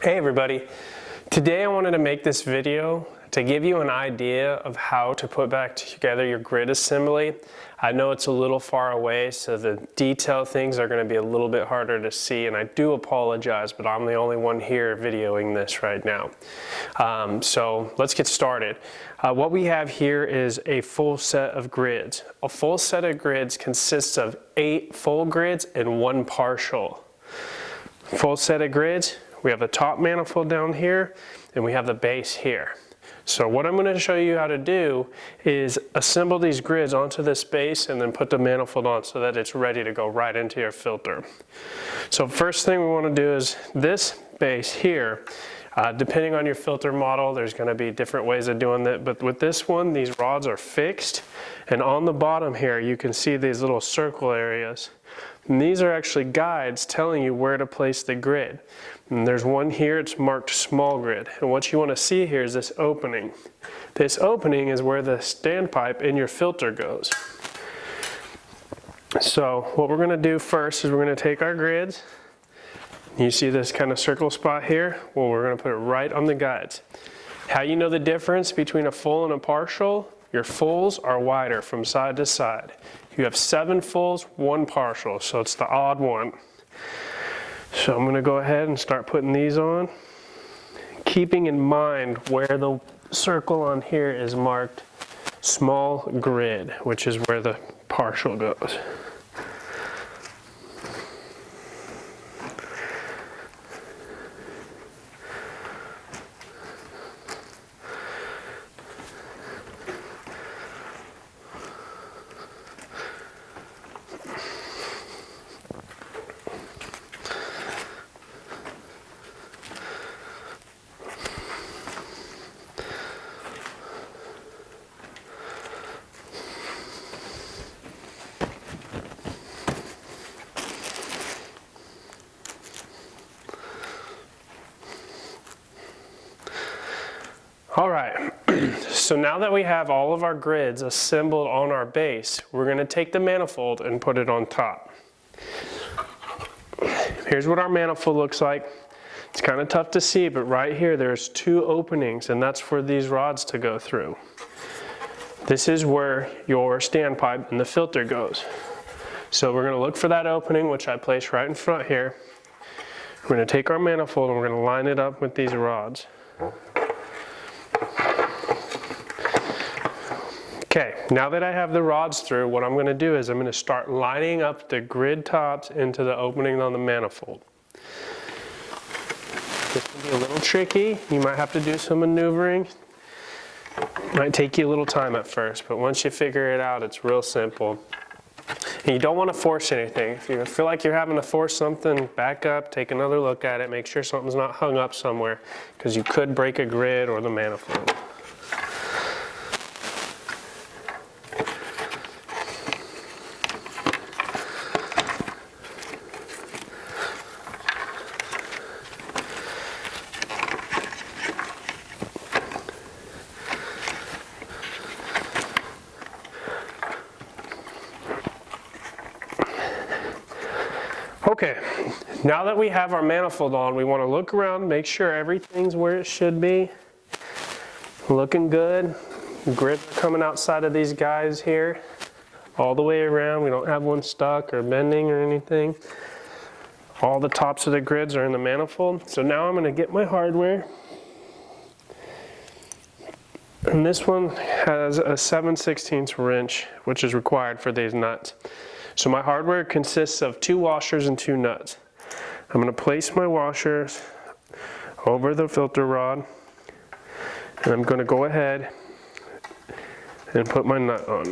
Hey everybody, today I wanted to make this video to give you an idea of how to put back together your grid assembly. I know it's a little far away, so the detailed things are going to be a little bit harder to see, and I do apologize, but I'm the only one here videoing this right now. So let's get started. What we have here is a full set of grids. A full set of grids consists of 8 full grids and 1 partial. Full set of grids. We have the top manifold down here, and we have the base here. So what I'm going to show you how to do is assemble these grids onto this base and then put the manifold on so that it's ready to go right into your filter. So first thing we want to do is this base here, depending on your filter model, there's going to be different ways of doing that, but with this one, these rods are fixed, and on the bottom here you can see these little circle areas. And these are actually guides telling you where to place the grid. And there's one here, it's marked small grid. And what you want to see here is this opening. This opening is where the standpipe in your filter goes. So what we're going to do first is we're going to take our grids. You see this kind of circle spot here? Well, we're going to put it right on the guides. How you know the difference between a full and a partial? Your fulls are wider from side to side. You have 7 fulls, 1 partial, so it's the odd one. So I'm going to go ahead and start putting these on, keeping in mind where the circle on here is marked small grid, which is where the partial goes. All right, so now that we have all of our grids assembled on our base, we're going to take the manifold and put it on top. Here's what our manifold looks like. It's kind of tough to see, but right here there's 2 openings, and that's for these rods to go through. This is where your standpipe and the filter goes. So we're going to look for that opening, which I placed right in front here. We're going to take our manifold and we're going to line it up with these rods. Okay, now that I have the rods through, what I'm going to do is I'm going to start lining up the grid tops into the opening on the manifold. This can be a little tricky. You might have to do some maneuvering. It might take you a little time at first, but once you figure it out, it's real simple. And you don't want to force anything. If you feel like you're having to force something, back up, take another look at it, make sure something's not hung up somewhere, because you could break a grid or the manifold. Okay, now that we have our manifold on, we want to look around, make sure everything's where it should be. Looking good. Grids are coming outside of these guys here, all the way around. We don't have one stuck or bending or anything. All the tops of the grids are in the manifold. So now I'm going to get my hardware. And this one has a 7/16 wrench, which is required for these nuts. So my hardware consists of 2 washers and 2 nuts. I'm going to place my washers over the filter rod, and I'm going to go ahead and put my nut on.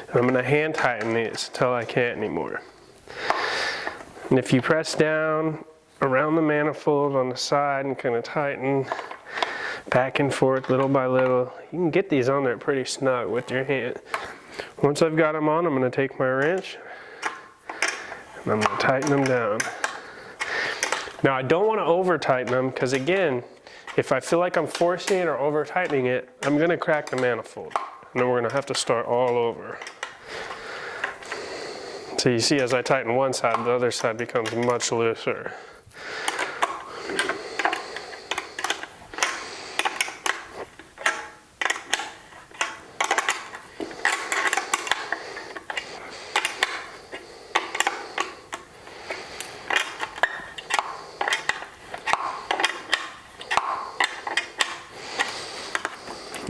And I'm going to hand tighten these until I can't anymore. And if you press down around the manifold on the side and kind of tighten back and forth little by little, you can get these on there pretty snug with your hand. Once I've got them on, I'm going to take my wrench and I'm going to tighten them down. Now I don't want to over tighten them, because again, if I feel like I'm forcing it or over tightening it, I'm going to crack the manifold, and then we're going to have to start all over. So you see, as I tighten one side, the other side becomes much looser.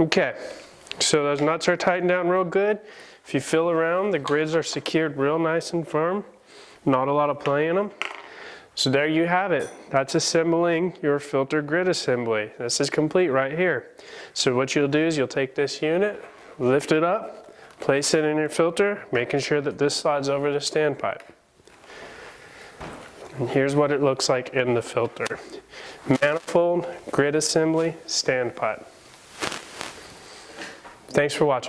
Okay, so those nuts are tightened down real good. If you feel around, the grids are secured real nice and firm. Not a lot of play in them. So there you have it. That's assembling your filter grid assembly. This is complete right here. So what you'll do is you'll take this unit, lift it up, place it in your filter, making sure that this slides over the standpipe. And here's what it looks like in the filter. Manifold grid assembly standpipe. Thanks for watching.